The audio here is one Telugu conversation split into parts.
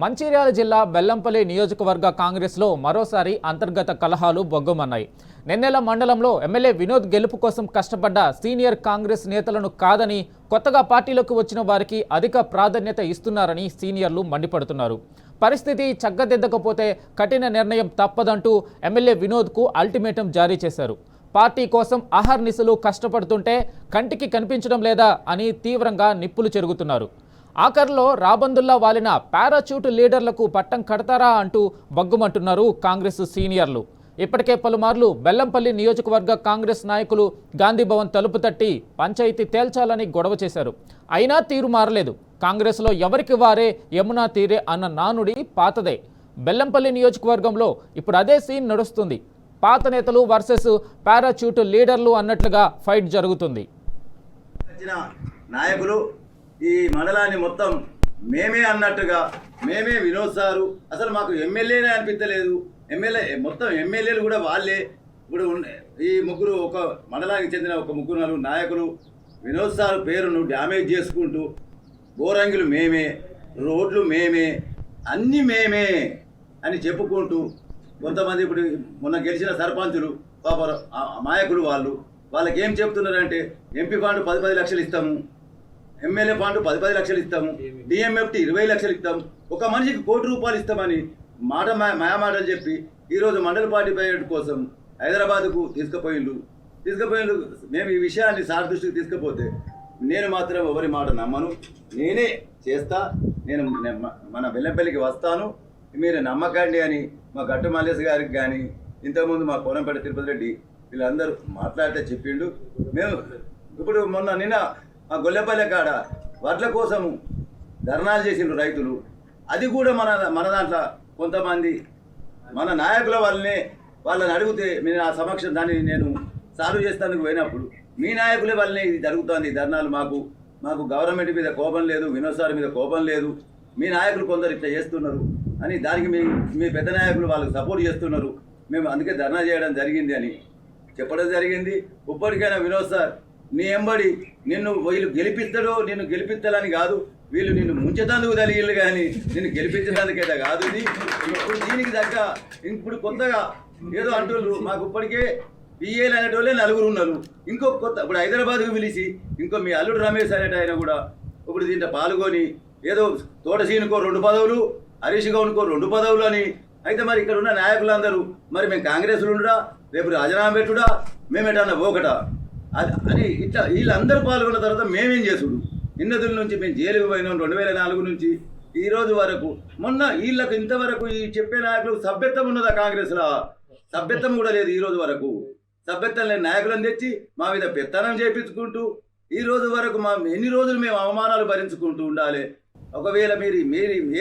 మంచిర్యాల జిల్లా బెల్లంపల్లి నియోజకవర్గ కాంగ్రెస్లో మరోసారి అంతర్గత కలహాలు బొగ్గమన్నాయి. నెన్నెల మండలంలో ఎమ్మెల్యే వినోద్ గెలుపు కోసం కష్టపడ్డ సీనియర్ కాంగ్రెస్ నేతలను కాదని కొత్తగా పార్టీలోకి వచ్చిన వారికి అధిక ప్రాధాన్యత ఇస్తున్నారని సీనియర్లు మండిపడుతున్నారు. పరిస్థితి చక్కదిద్దకపోతే కఠిన నిర్ణయం తప్పదంటూ ఎమ్మెల్యే వినోద్కు అల్టిమేటం జారీ చేశారు. పార్టీ కోసం అహర్నిశలు కష్టపడుతుంటే కంటికి కనిపించడం లేదా అని తీవ్రంగా నిప్పులు చెరుగుతున్నారు. ఆఖర్లో రాబందుల్లా వాలిన పారాచూట్ లీడర్లకు పట్టం కడతారా అంటూ బగ్గుమంటున్నారు కాంగ్రెస్ సీనియర్లు. ఇప్పటికే పలుమార్లు బెల్లంపల్లి నియోజకవర్గ కాంగ్రెస్ నాయకులు గాంధీభవన్ తలుపు తట్టి పంచాయతీ తేల్చాలని గొడవ చేశారు. అయినా తీరు మారలేదు. కాంగ్రెస్లో ఎవరికి వారే యమునా తీరే అన్న నానుడి పాతదే. బెల్లంపల్లి నియోజకవర్గంలో ఇప్పుడు అదే సీన్ నడుస్తుంది. పాత నేతలు వర్సెస్ పారాచూట్ లీడర్లు అన్నట్లుగా ఫైట్ జరుగుతుంది. నాయకులు ఈ మండలాన్ని మొత్తం మేమే అన్నట్టుగా మేమే వినోద్ సారు అసలు మాకు ఎమ్మెల్యేనే అనిపించలేదు. మొత్తం ఎమ్మెల్యేలు కూడా వాళ్ళే. ఇప్పుడు ఈ ముగ్గురు ఒక మండలానికి చెందిన ఒక ముగ్గురు నాయకులు వినోద్ సారు పేరును డ్యామేజ్ చేసుకుంటూ బోరంగిలు మేమే, రోడ్లు మేమే, అన్నీ మేమే అని చెప్పుకుంటూ కొంతమంది ఇప్పుడు మొన్న గెలిచిన సర్పంచులు పాప నాయకులు వాళ్ళకి ఏం చెప్తున్నారంటే ఎంపీ ఫండ్ 10 లక్షలు ఇస్తాము, ఎమ్మెల్యే ఫండ్ 10 లక్షలు ఇస్తాము, డిఎంఎఫ్టీ 20 లక్షలు ఇస్తాము, ఒక మనిషికి ₹1 కోటి ఇస్తామని మాటలు చెప్పి ఈరోజు మండల పార్టీ పర్యటన కోసం హైదరాబాద్కు తీసుకుపోయిండు. మేము ఈ విషయాన్ని సార్ దృష్టికి తీసుకుపోతే నేను మాత్రం ఎవరి మాట నమ్మను, నేనే చేస్తా, నేను మన బెల్లంపల్లికి వస్తాను, మీరు నమ్మకండి అని మా గట్టు మల్లేశ్ గారికి కానీ ఇంతకుముందు మా కోనంపేట తిరుపతి రెడ్డి వీళ్ళందరూ మాట్లాడితే చెప్పిండు. మేము ఇప్పుడు నిన్న మా గొల్లెపల్లె కాడ వడ్ల కోసము ధర్నాలు చేసిండ్రు రైతులు. అది కూడా మన దాంట్లో కొంతమంది మన నాయకుల వాళ్ళని అడిగితే నేను ఆ సమక్షం దాన్ని నేను సాల్వ్ చేస్తానికి పోయినప్పుడు మీ నాయకులే వల్లనే ఇది జరుగుతుంది ధర్నాలు, మాకు గవర్నమెంట్ మీద కోపం లేదు, వినోద్ సార్ మీద కోపం లేదు, మీ నాయకులు కొందరు ఇట్లా చేస్తున్నారు అని దానికి మీ పెద్ద నాయకులు వాళ్ళకి సపోర్ట్ చేస్తున్నారు, మేము అందుకే ధర్నా చేయడం జరిగింది అని చెప్పడం జరిగింది. ఇప్పటికైనా వినోద్ సార్ నీ ఎంబడి వీళ్ళు గెలిపిస్తాడో నిన్ను గెలిపిస్తాలని కాదు, వీళ్ళు నిన్ను ముంచేతందుకు తెలియదు కానీ నిన్ను గెలిపించడానికైతే కాదు. ఇప్పుడు దీనికి దగ్గర ఇప్పుడు కొత్తగా ఏదో అంటున్నారు. మాకు ఇప్పటికే పిఏలు అనేటోళ్ళే 4 ఉన్నారు. ఇంకో కొత్త ఇప్పుడు హైదరాబాద్కు పిలిచి ఇంకో మీ అల్లుడు రమేష్ అనేట ఆయన కూడా ఇప్పుడు దీంట్లో పాల్గొని ఏదో తోటసీనుకో 2 పదవులు, హరీష్ గౌన్కో 2 పదవులు అని. అయితే మరి ఇక్కడ ఉన్న నాయకులందరూ మరి మేము కాంగ్రెస్లో ఉండడా, రేపు రాజీనామా పెట్టుడా, మేమేటన్నా పోకటా అని ఇట్లా వీళ్ళందరూ పాల్గొన్న తర్వాత మేమేం చేసుడు. ఇన్నదుల నుంచి మేము జైలుకు పోయినాం 2004 నుంచి ఈ రోజు వరకు. మొన్న వీళ్ళకు ఇంతవరకు ఈ చెప్పే నాయకులకు సభ్యత్వం ఉన్నదా? కాంగ్రెస్లో సభ్యత్వం కూడా లేదు ఈ రోజు వరకు. సభ్యత్వం లేని నాయకులను తెచ్చి మా మీద పెత్తనం చేయించుకుంటూ ఈ రోజు వరకు ఎన్ని రోజులు మేము అవమానాలు భరించుకుంటూ ఉండాలి. ఒకవేళ మీరు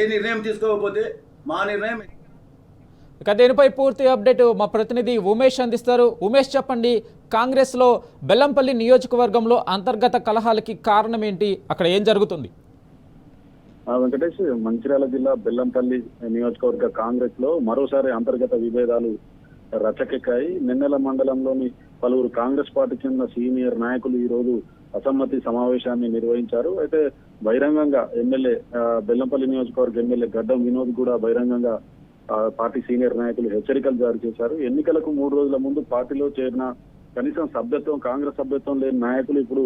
ఏ నిర్ణయం తీసుకోకపోతే మా నిర్ణయం. ఇక దీనిపై పూర్తి అప్డేట్ మా ప్రతినిధి ఉమేష్ అందిస్తారు. ఉమేష్, చెప్పండి, కాంగ్రెస్లో బెల్లంపల్లి నియోజకవర్గంలో అంతర్గత కలహాలకి కారణం ఏంటి? అక్కడ ఏం జరుగుతుంది? వెంకటేష్, మంచిర్యాల జిల్లా బెల్లంపల్లి నియోజకవర్గ కాంగ్రెస్ లో మరోసారి అంతర్గత విభేదాలు రచకెక్కాయి. నెన్నెల మండలంలోని పలువురు కాంగ్రెస్ పార్టీ చెందిన సీనియర్ నాయకులు ఈ రోజు అసమ్మతి సమావేశాన్ని నిర్వహించారు. అయితే బహిరంగంగా ఎమ్మెల్యే బెల్లంపల్లి నియోజకవర్గ ఎమ్మెల్యే గడ్డం వినోద్ కూడా బహిరంగంగా పార్టీ సీనియర్ నాయకులు హెచ్చరికలు జారీ చేశారు. ఎన్నికలకు 3 రోజుల ముందు పార్టీలో చేరిన కనీసం కాంగ్రెస్ సభ్యత్వం లేని నాయకులు ఇప్పుడు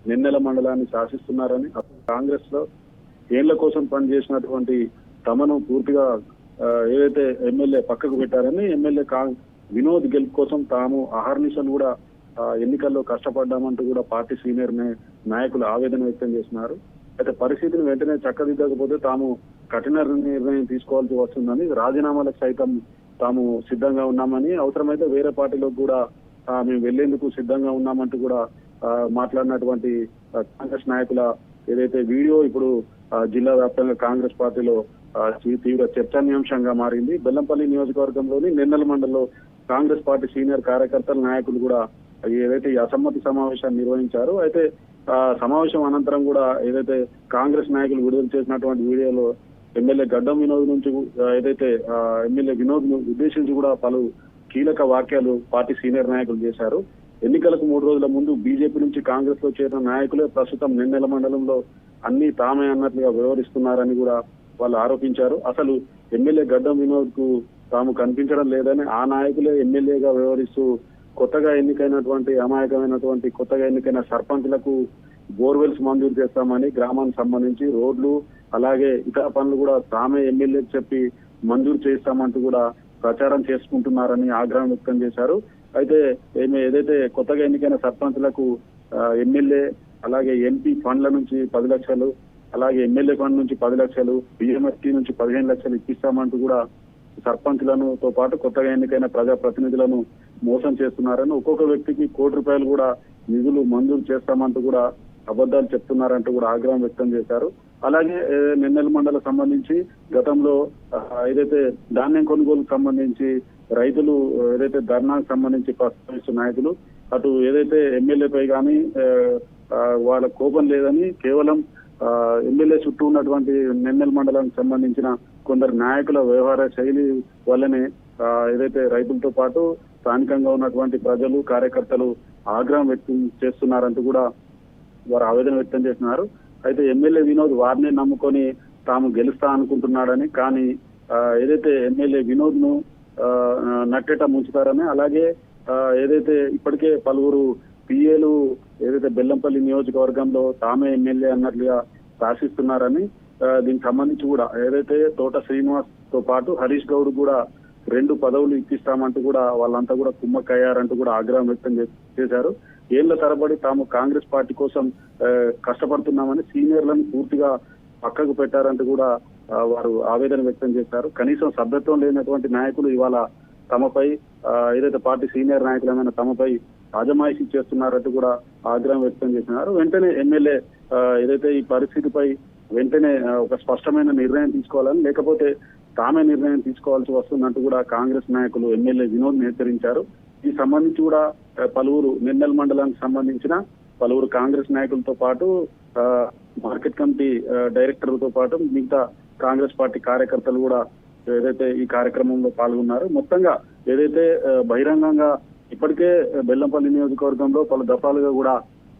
నెన్నెల మండలాన్ని శాసిస్తున్నారని, కాంగ్రెస్ లో ఏళ్ల కోసం పనిచేసినటువంటి తమను పూర్తిగా ఏదైతే ఎమ్మెల్యే పక్కకు పెట్టారని, ఎమ్మెల్యే వినోద్ గెలుపు కోసం తాము అహర్నిశలు కూడా ఎన్నికల్లో కష్టపడ్డామంటూ కూడా పార్టీ సీనియర్ నాయకులు ఆవేదన వ్యక్తం చేస్తున్నారు. అయితే పరిస్థితిని వెంటనే చక్కదిద్దకపోతే తాము కఠిన నిర్ణయం తీసుకోవాల్సి వస్తుందని, రాజీనామాలకు సైతం తాము సిద్ధంగా ఉన్నామని, అవసరమైతే వేరే పార్టీలకు కూడా మేము వెళ్లేందుకు సిద్ధంగా ఉన్నామంటూ కూడా మాట్లాడినటువంటి కాంగ్రెస్ నాయకుల ఏదైతే వీడియో ఇప్పుడు జిల్లా వ్యాప్తంగా కాంగ్రెస్ పార్టీలో తీవ్ర చర్చనీయాంశంగా మారింది. బెల్లంపల్లి నియోజకవర్గంలోని నెన్నెల మండలంలో కాంగ్రెస్ పార్టీ సీనియర్ కార్యకర్తల నాయకులు కూడా ఏదైతే ఈ అసమ్మతి సమావేశాన్ని నిర్వహించారు. అయితే సమావేశం అనంతరం కూడా ఏదైతే కాంగ్రెస్ నాయకులు విడుదల చేసినటువంటి వీడియోలో ఎమ్మెల్యే గడ్డం వినోద్ నుంచి ఏదైతే ఎమ్మెల్యే వినోద్ ను ఉద్దేశించి కూడా పలు కీలక వాక్యాలు పార్టీ సీనియర్ నాయకులు చేశారు. ఎన్నికలకు 3 రోజుల ముందు బీజేపీ నుంచి కాంగ్రెస్ లో చేరిన నాయకులే ప్రస్తుతం నెన్నెల మండలంలో అన్ని తామే అన్నట్లుగా వ్యవహరిస్తున్నారని కూడా వాళ్ళు ఆరోపించారు. అసలు ఎమ్మెల్యే గడ్డం వినోద్ కు తాము కనిపించడం లేదని, ఆ నాయకులే ఎమ్మెల్యేగా వ్యవహరిస్తూ కొత్తగా ఎన్నికైనటువంటి అమాయకమైనటువంటి కొత్తగా ఎన్నికైన సర్పంచ్లకు బోర్వెల్స్ మంజూరు చేస్తామని, గ్రామానికి సంబంధించి రోడ్లు అలాగే ఇతర పనులు కూడా తామే ఎమ్మెల్యేకి చెప్పి మంజూరు చేస్తామంటూ కూడా ప్రచారం చేసుకుంటున్నారని ఆగ్రహం వ్యక్తం చేశారు. అయితే ఏదైతే కొత్తగా ఎన్నికైన సర్పంచ్లకు ఎమ్మెల్యే అలాగే ఎంపీ ఫండ్ల నుంచి 10 లక్షలు, అలాగే ఎమ్మెల్యే ఫండ్ నుంచి 10 లక్షలు, బిఎంఎస్టీ నుంచి 15 లక్షలు ఇప్పిస్తామంటూ కూడా సర్పంచ్లను తో పాటు కొత్తగా ఎన్నికైన ప్రజాప్రతినిధులను మోసం చేస్తున్నారని, ఒక్కొక్క వ్యక్తికి ₹1 కోటి కూడా నిధులు మంజూరు చేస్తామంటూ కూడా అబద్ధాలు చెప్తున్నారంటూ కూడా ఆగ్రహం వ్యక్తం చేశారు. అలాగే నిన్నెల మండలం సంబంధించి గతంలో ఏదైతే ధాన్యం కొనుగోలుకు సంబంధించి రైతులు ఏదైతే ధర్నాకు సంబంధించి ప్రస్తావిస్తున్న నాయకులు అటు ఏదైతే ఎమ్మెల్యేపై కానీ వాళ్ళ కోపం లేదని కేవలం ఎమ్మెల్యే చుట్టూ ఉన్నటువంటి నిన్నెల మండలానికి సంబంధించిన కొందరు నాయకుల వ్యవహార శైలి వల్లనే ఏదైతే రైతులతో పాటు స్థానికంగా ఉన్నటువంటి ప్రజలు కార్యకర్తలు ఆగ్రహం వ్యక్తం చేస్తున్నారంటూ కూడా వారు ఆవేదన వ్యక్తం చేస్తున్నారు. అయితే ఎమ్మెల్యే వినోద్ వారిని నమ్ముకొని తాము గెలుస్తా అనుకుంటున్నాడని, కానీ ఏదైతే ఎమ్మెల్యే వినోద్ ను నట్టేట ముంచుతారని, అలాగే ఏదైతే ఇప్పటికే పలువురు పిఏలు ఏదైతే బెల్లంపల్లి నియోజకవర్గంలో తామే ఎమ్మెల్యే అన్నట్లుగా శాసిస్తున్నారని, దీనికి సంబంధించి కూడా ఏదైతే తోట శ్రీనివాస్ తో పాటు హరీష్ గౌడ్ కూడా 2 పదవులు ఇప్పిస్తామంటూ కూడా వాళ్ళంతా కూడా కుమ్మక్కయ్యారంటూ కూడా ఆగ్రహం వ్యక్తం చేశారు. ఏళ్ల తరబడి తాము కాంగ్రెస్ పార్టీ కోసం కష్టపడుతున్నామని సీనియర్లను పూర్తిగా పక్కకు పెట్టారంటూ కూడా వారు ఆవేదన వ్యక్తం చేశారు. కనీసం సభ్యత్వం లేనటువంటి నాయకులు ఇవాళ తమపై ఏదైతే పార్టీ సీనియర్ నాయకులమైన తమపై అజమాయిషీ చేస్తున్నారంటూ కూడా ఆగ్రహం వ్యక్తం చేస్తున్నారు. వెంటనే ఎమ్మెల్యే ఏదైతే ఈ పరిస్థితిపై వెంటనే ఒక స్పష్టమైన నిర్ణయం తీసుకోవాలని, లేకపోతే తామే నిర్ణయం తీసుకోవాల్సి వస్తుందంటూ కూడా కాంగ్రెస్ నాయకులు ఎమ్మెల్యే వినోద్ హెచ్చరించారు. ఈ సంబంధించి కూడా పలువురు నిన్నెల మండలానికి సంబంధించిన పలువురు కాంగ్రెస్ నాయకులతో పాటు మార్కెట్ కమిటీ డైరెక్టర్లతో పాటు మిగతా కాంగ్రెస్ పార్టీ కార్యకర్తలు కూడా ఏదైతే ఈ కార్యక్రమంలో పాల్గొన్నారు. మొత్తంగా ఏదైతే బహిరంగంగా ఇప్పటికే బెల్లంపల్లి నియోజకవర్గంలో పలు దఫాలుగా కూడా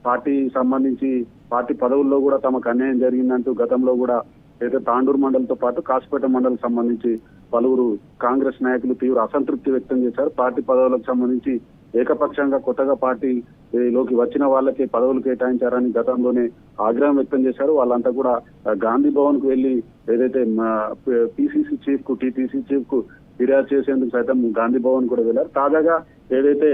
పార్టీ సంబంధించి పార్టీ పదవుల్లో కూడా తమకు అన్యాయం జరిగిందంటూ గతంలో కూడా అయితే తాండూరు మండలంతో పాటు కాసిపేట మండలం సంబంధించి పలువురు కాంగ్రెస్ నాయకులు తీవ్ర అసంతృప్తి వ్యక్తం చేశారు. పార్టీ పదవులకు సంబంధించి ఏకపక్షంగా కొత్తగా పార్టీలోకి వచ్చిన వాళ్ళకే పదవులు కేటాయించారని గతంలోనే ఆగ్రహం వ్యక్తం చేశారు. వాళ్ళంతా కూడా గాంధీ భవన్ కు వెళ్లి ఏదైతే పిసిసి చీఫ్ కు టిపిసి చీఫ్ కు ఫిర్యాదు చేసేందుకు సైతం గాంధీ భవన్ కూడా వెళ్లారు. తాజాగా ఏదైతే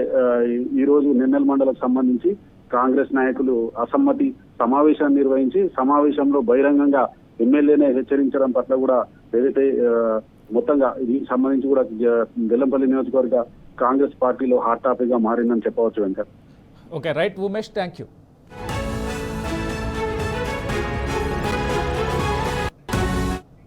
ఈ రోజు నిన్నెల మండలకు సంబంధించి కాంగ్రెస్ నాయకులు అసమ్మతి సమావేశాన్ని నిర్వహించి సమావేశంలో బహిరంగంగా ఎమ్మెల్యేనే హెచ్చరించడం పట్ల కూడా ఏదైతే మొత్తంగా దీనికి సంబంధించి కూడా బెల్లంపల్లి నియోజకవర్గ కాంగ్రెస్ పార్టీలో హాట్ టాపిక్ గా మారిందని చెప్పవచ్చు Venkat. Okay, right Umesh, thank you.